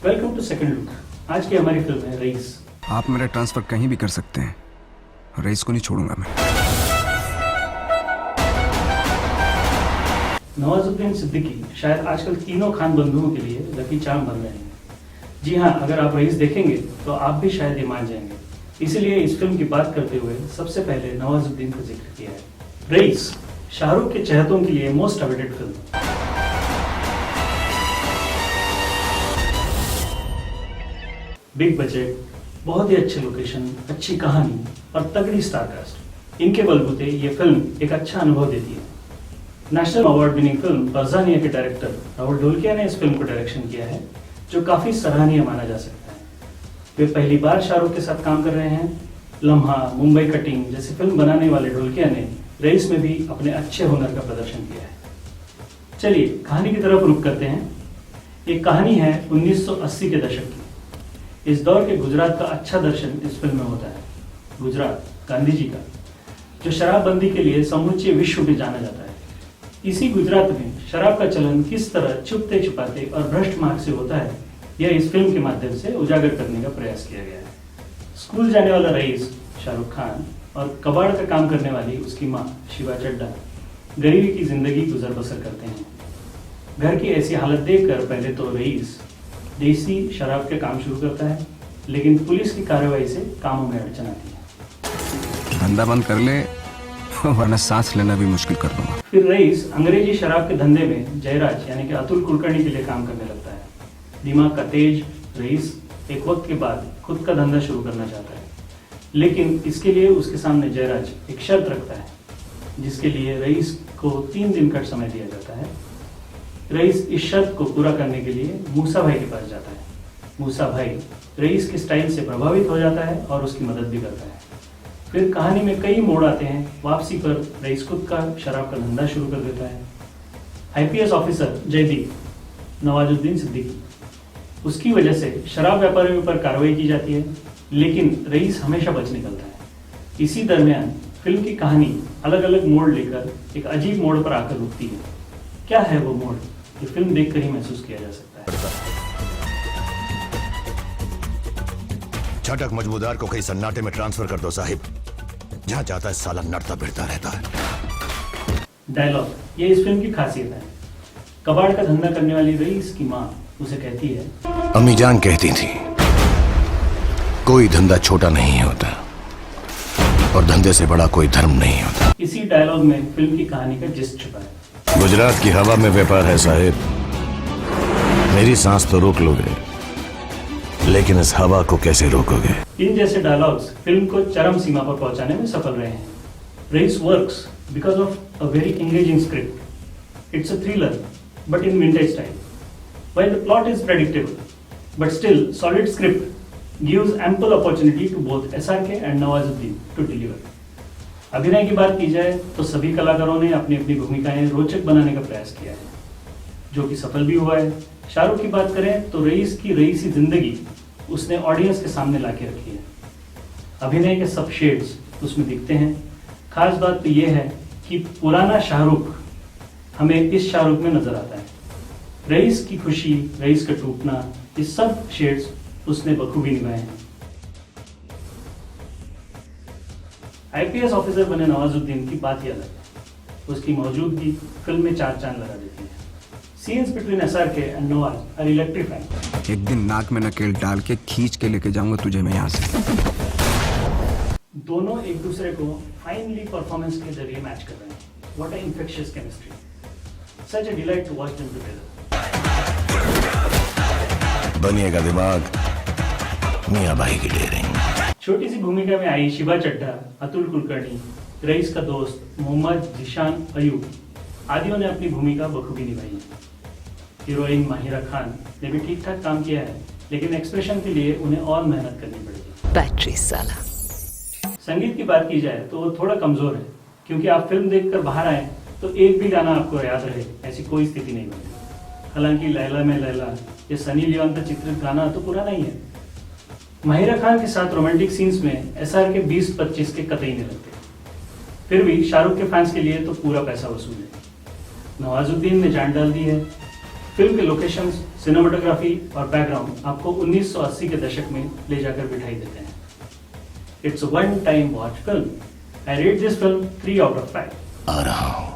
Welcome to second look. आज की हमारी फिल्म है रईस। आप मेरा ट्रांसफर कहीं भी कर सकते हैं, रईस को नहीं छोड़ूंगा मैं। नवाजुद्दीन सिद्दीकी शायद आजकल तीनों खान बंधुओं के लिए लकी चार्म बन रहे हैं। जी हाँ, अगर आप रईस देखेंगे तो आप भी शायद ये मान जाएंगे। इसीलिए इस फिल्म की बात करते हुए सबसे पहले नवाजुद्दीन का जिक्र किया है। रईस शाहरुख के चाहतों के लिए most awaited film. Big budget, बहुत ही अच्छे लोकेशन, अच्छी कहानी और तगड़ी स्टारकास्ट, इनके बलबूते ये फिल्म एक अच्छा अनुभव देती है। नेशनल अवार्ड विनिंग फिल्म परजानिया के डायरेक्टर राहुल ढोलकिया ने इस फिल्म को डायरेक्शन किया है, जो काफी सराहनीय माना जा सकता है। वे पहली बार शाहरुख के साथ काम कर रहे हैं। लम्हा, मुंबई कटिंग जैसी फिल्म बनाने वाले ढोलकिया ने रईस में भी अपने अच्छे हुनर का प्रदर्शन किया है। चलिए कहानी की तरफ रुख करते हैं। एक कहानी है 1980 के दशक की। इस दौर के गुजरात का अच्छा दर्शन इस फिल्म में होता है। गुजरात गांधी जी का, जो शराबबंदी के लिए समूचे विश्व में जाना जाता है। इसी गुजरात में शराब का चलन किस तरह छुपते छुपाते और भ्रष्ट मार्ग से होता है, यह इस फिल्म के माध्यम से उजागर करने का प्रयास किया गया है। स्कूल जाने वाला रईस शाहरुख खान और कबाड़ का काम करने वाली उसकी माँ शिवा चड्ढा गरीबी की जिंदगी गुजर बसर करते हैं। घर की ऐसी हालत देखकर पहले तो रईस देसी शराब के काम शुरू करता है, लेकिन पुलिस की कार्रवाई से कामों में अड़चन आती है। धंधा बंद कर ले वरना सांस लेना भी मुश्किल कर दूंगा। फिर रईस अंग्रेजी शराब के धंधे में जयराज यानी कि अतुल कुलकर्णी के लिए काम करने लगता है। दिमाग का तेज रईस एक वक्त के बाद खुद का धंधा शुरू करना चाहता है, लेकिन इसके लिए उसके सामने जयराज एक शर्त रखता है, जिसके लिए रईस को 3 दिन का समय दिया जाता है। रईस इस शर्त को पूरा करने के लिए मूसा भाई के पास जाता है। मूसा भाई रईस के स्टाइल से प्रभावित हो जाता है और उसकी मदद भी करता है। फिर कहानी में कई मोड़ आते हैं। वापसी पर रईस खुद का शराब का धंधा शुरू कर देता है। आईपीएस ऑफिसर जयदीप, नवाजुद्दीन सिद्दीकी, उसकी वजह से शराब व्यापारियों पर कार्रवाई की जाती है, लेकिन रईस हमेशा बच निकलता है। इसी दरमियान फिल्म की कहानी अलग अलग मोड़ लेकर एक अजीब मोड़ पर आकर रुकती है। क्या है वो मोड़, ये फिल्म देखकर ही महसूस किया जा सकता है। छटक मजबूदार को कहीं सन्नाटे में ट्रांसफर कर दो साहिब, जहां जाता है साला नड़ता भिड़ता रहता है। डायलॉग, ये इस फिल्म की खासियत है। कबाड़ का धंधा करने वाली रईस की माँ उसे कहती है, अम्मी जान कहती थी कोई धंधा छोटा नहीं होता और धंधे से बड़ा कोई धर्म नहीं होता। इसी डायलॉग में फिल्म की कहानी का जिस्ट छुपा है। गुजरात की हवा में व्यापार है साहिब, मेरी सांस तो रोक लोगे, लेकिन इस हवा को कैसे रोकोगे? इन जैसे डायलॉग्स फिल्म को चरम सीमा पर पहुंचाने में सफल रहे हैं। Raees works because of a very engaging script. It's a thriller but in vintage style. While the plot is predictable, but still solid script gives ample opportunity to both SRK and Nawazuddin to deliver. अभिनय की बात की जाए तो सभी कलाकारों ने अपनी अपनी भूमिकाएं रोचक बनाने का प्रयास किया है, जो कि सफल भी हुआ है। शाहरुख की बात करें तो रईस की रईसी जिंदगी उसने ऑडियंस के सामने लाके रखी है। अभिनय के सब शेड्स उसमें दिखते हैं। खास बात तो यह है कि पुराना शाहरुख हमें इस शाहरुख में नजर आता है। रईस की खुशी, रईस का टूटना, ये सब शेड्स उसने बखूबी निभाए हैं। आईपीएस ऑफिसर बने नवाजुद्दीन की बात ही अलग है। उसकी मौजूदगी फिल्म में 4 चांद लगा देती है। Scenes between SRK and Nawaz are electrifying. एक दिन नाक में नकेल डाल के खींच के लेके जाऊंगा तुझे मैं यहाँ से। दोनों एक दूसरे को फाइनली परफॉर्मेंस के जरिए मैच कर रहे हैं। What a infectious chemistry. Such a delight to watch them together. बनिएगा दिमाग मियां भाई की डेयरिंग। छोटी सी भूमिका में आई शिवा चड्ढा, अतुल कुलकर्णी, रईस का दोस्त मोहम्मद जीशान अयूब आदियों ने अपनी भूमिका बखूबी निभाई है। हीरोइन माहिरा खान ने भी ठीक ठाक काम किया है, लेकिन एक्सप्रेशन के लिए उन्हें और मेहनत करनी पड़ेगी। बैटरी साला। संगीत की बात की जाए तो वो थोड़ा कमजोर है, क्योंकि आप फिल्म देखकर बाहर आए तो एक भी गाना आपको याद रहे ऐसी कोई स्थिति नहीं बनती। हालांकि लैला में लैला ये सनी लियोन का चित्रित गाना तो पुराना ही है। माहिरा खान के साथ रोमांटिक सीन्स में एसआर के 20-25 के कतई नहीं लगते। फिर भी शाहरुख के फैंस के लिए तो पूरा पैसा वसूल है। नवाजुद्दीन ने जान डाल दी है। फिल्म के लोकेशंस, सिनेमाटोग्राफी और बैकग्राउंड आपको 1980 के दशक में ले जाकर बिठाई देते हैं। It's one time watch film. I rate this film 3 out of 5। आ रहा हूं।